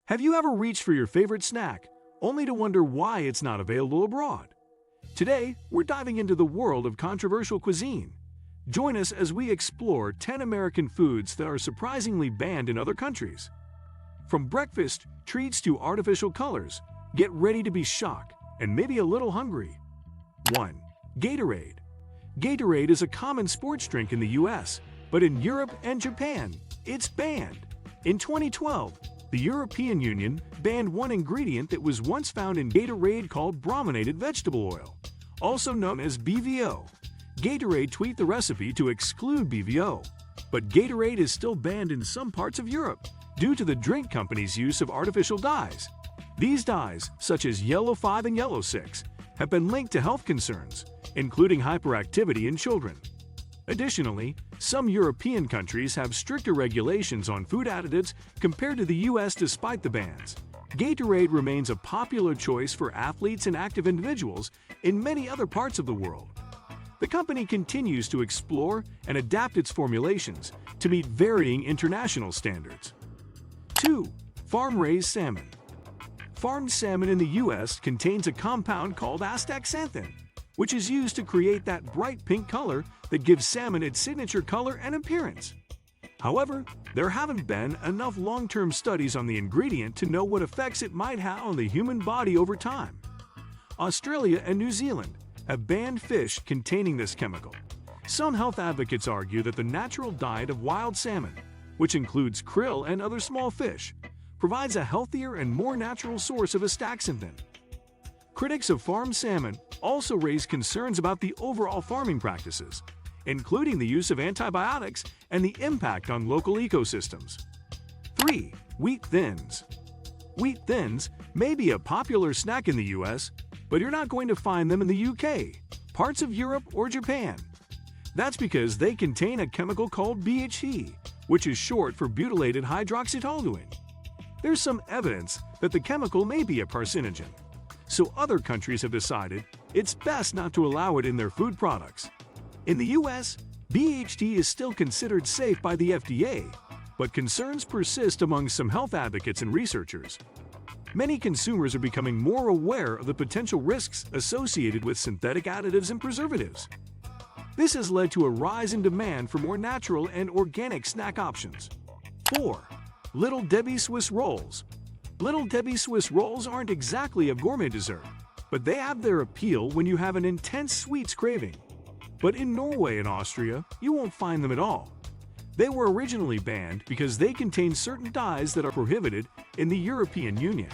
Have you ever reached for your favorite snack, only to wonder why it's not available abroad? Today, we're diving into the world of controversial cuisine. Join us as we explore 10 American foods that are surprisingly banned in other countries. From breakfast treats to artificial colors, get ready to be shocked and maybe a little hungry. 1. Gatorade. Gatorade is a common sports drink in the US, but in Europe and Japan, it's banned. In 2012, the European Union banned one ingredient that was once found in Gatorade called brominated vegetable oil, also known as BVO. Gatorade tweaked the recipe to exclude BVO, but Gatorade is still banned in some parts of Europe due to the drink company's use of artificial dyes. These dyes, such as Yellow 5 and Yellow 6, have been linked to health concerns, including hyperactivity in children. Additionally, some European countries have stricter regulations on food additives compared to the US despite the bans. Gatorade remains a popular choice for athletes and active individuals in many other parts of the world. The company continues to explore and adapt its formulations to meet varying international standards. 2. Farm-raised salmon. Farmed salmon in the US contains a compound called astaxanthin, which is used to create that bright pink color that gives salmon its signature color and appearance. However, there haven't been enough long-term studies on the ingredient to know what effects it might have on the human body over time. Australia and New Zealand have banned fish containing this chemical. Some health advocates argue that the natural diet of wild salmon, which includes krill and other small fish, provides a healthier and more natural source of astaxanthin. Critics of farmed salmon also raise concerns about the overall farming practices, including the use of antibiotics and the impact on local ecosystems. 3. Wheat thins. Wheat thins may be a popular snack in the US, but you're not going to find them in the UK, parts of Europe, or Japan. That's because they contain a chemical called BHT, which is short for butylated hydroxytoluene. There's some evidence that the chemical may be a carcinogen, so other countries have decided it's best not to allow it in their food products. In the US, BHT is still considered safe by the FDA, but concerns persist among some health advocates and researchers. Many consumers are becoming more aware of the potential risks associated with synthetic additives and preservatives. This has led to a rise in demand for more natural and organic snack options. 4. Little Debbie Swiss Rolls. Little Debbie Swiss Rolls aren't exactly a gourmet dessert, but they have their appeal when you have an intense sweets craving. But in Norway and Austria, you won't find them at all. They were originally banned because they contain certain dyes that are prohibited in the European Union.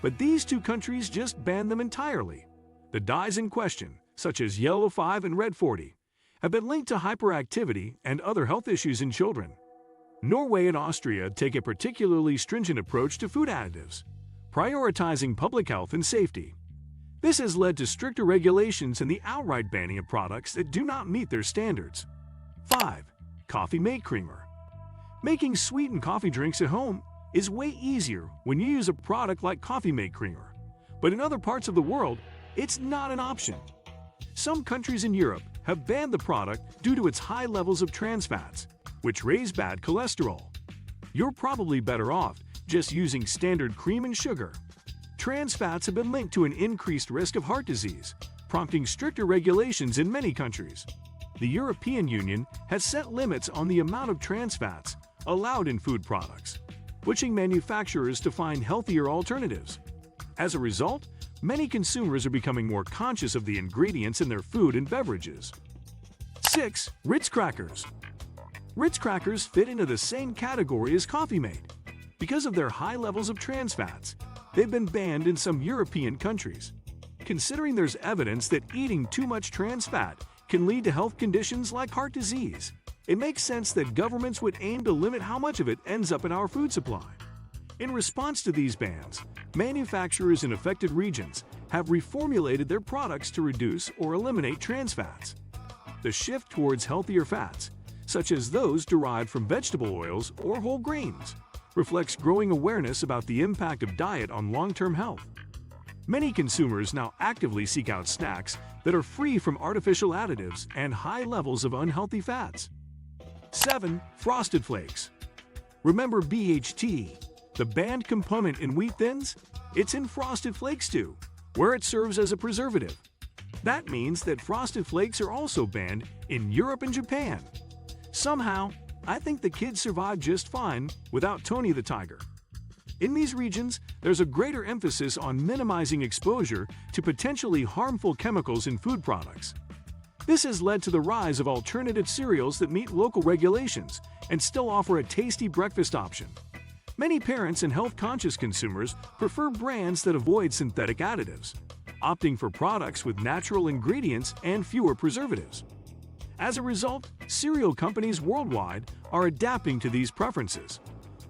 But these two countries just banned them entirely. The dyes in question, such as Yellow 5 and Red 40, have been linked to hyperactivity and other health issues in children. Norway and Austria take a particularly stringent approach to food additives, prioritizing public health and safety. This has led to stricter regulations and the outright banning of products that do not meet their standards. 5. Coffee Mate Creamer. Making sweetened coffee drinks at home is way easier when you use a product like Coffee Mate Creamer, but in other parts of the world, it's not an option. Some countries in Europe have banned the product due to its high levels of trans fats, which raise bad cholesterol. You're probably better off just using standard cream and sugar. Trans fats have been linked to an increased risk of heart disease, prompting stricter regulations in many countries. The European Union has set limits on the amount of trans fats allowed in food products, pushing manufacturers to find healthier alternatives. As a result, many consumers are becoming more conscious of the ingredients in their food and beverages. 6. Ritz Crackers. Ritz Crackers fit into the same category as Coffee Mate. Because of their high levels of trans fats, they've been banned in some European countries. Considering there's evidence that eating too much trans fat can lead to health conditions like heart disease, it makes sense that governments would aim to limit how much of it ends up in our food supply. In response to these bans, manufacturers in affected regions have reformulated their products to reduce or eliminate trans fats. The shift towards healthier fats, such as those derived from vegetable oils or whole grains, reflects growing awareness about the impact of diet on long-term health. Many consumers now actively seek out snacks that are free from artificial additives and high levels of unhealthy fats. 7. Frosted Flakes. Remember BHT. The banned component in wheat thins? It's in Frosted Flakes too, where it serves as a preservative. That means that Frosted Flakes are also banned in Europe and Japan. Somehow, I think the kids survived just fine without Tony the Tiger. In these regions, there's a greater emphasis on minimizing exposure to potentially harmful chemicals in food products. This has led to the rise of alternative cereals that meet local regulations and still offer a tasty breakfast option. Many parents and health-conscious consumers prefer brands that avoid synthetic additives, opting for products with natural ingredients and fewer preservatives. As a result, cereal companies worldwide are adapting to these preferences,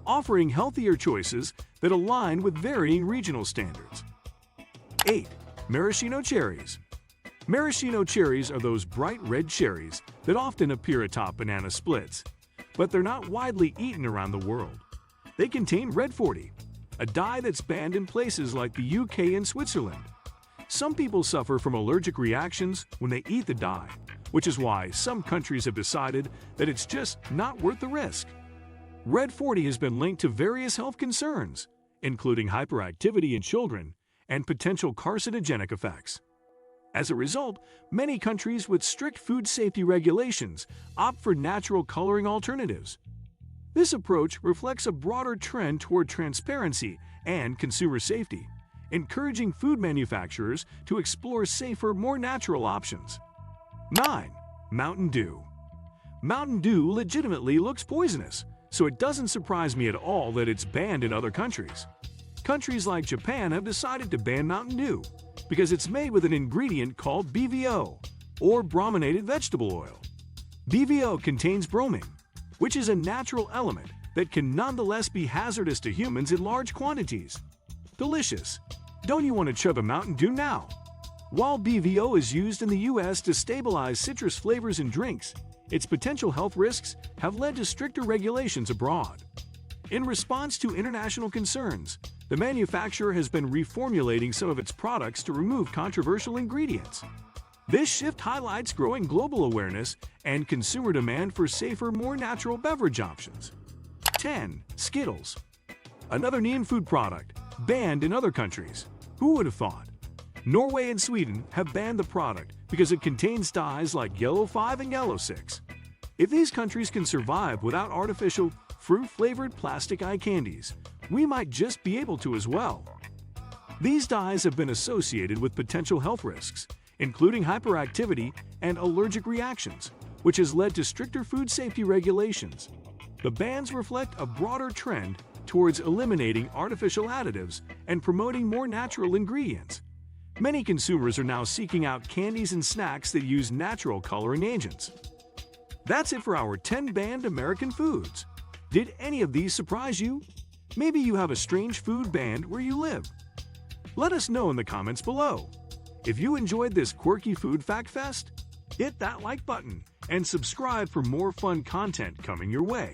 offering healthier choices that align with varying regional standards. 8. Maraschino cherries. Maraschino cherries are those bright red cherries that often appear atop banana splits, but they're not widely eaten around the world. They contain red 40, a dye that's banned in places like the UK and Switzerland. Some people suffer from allergic reactions when they eat the dye, which is why some countries have decided that it's just not worth the risk. Red 40 has been linked to various health concerns, including hyperactivity in children and potential carcinogenic effects. As a result, many countries with strict food safety regulations opt for natural coloring alternatives. This approach reflects a broader trend toward transparency and consumer safety, encouraging food manufacturers to explore safer, more natural options. 9. Mountain Dew. Mountain Dew legitimately looks poisonous, so it doesn't surprise me at all that it's banned in other countries. Countries like Japan have decided to ban Mountain Dew because it's made with an ingredient called BVO, or brominated vegetable oil. BVO contains bromine, which is a natural element that can nonetheless be hazardous to humans in large quantities. Delicious! Don't you want to chug a Mountain Dew now? While BVO is used in the US to stabilize citrus flavors in drinks, its potential health risks have led to stricter regulations abroad. In response to international concerns, the manufacturer has been reformulating some of its products to remove controversial ingredients. This shift highlights growing global awareness and consumer demand for safer, more natural beverage options. 10. Skittles. Another neon food product, banned in other countries. Who would have thought? Norway and Sweden have banned the product because it contains dyes like Yellow 5 and Yellow 6. If these countries can survive without artificial, fruit-flavored plastic eye candies, we might just be able to as well. These dyes have been associated with potential health risks, including hyperactivity and allergic reactions, which has led to stricter food safety regulations. The bans reflect a broader trend towards eliminating artificial additives and promoting more natural ingredients. Many consumers are now seeking out candies and snacks that use natural coloring agents. That's it for our 10 banned American foods. Did any of these surprise you? Maybe you have a strange food banned where you live. Let us know in the comments below. If you enjoyed this quirky food fact fest, hit that like button and subscribe for more fun content coming your way.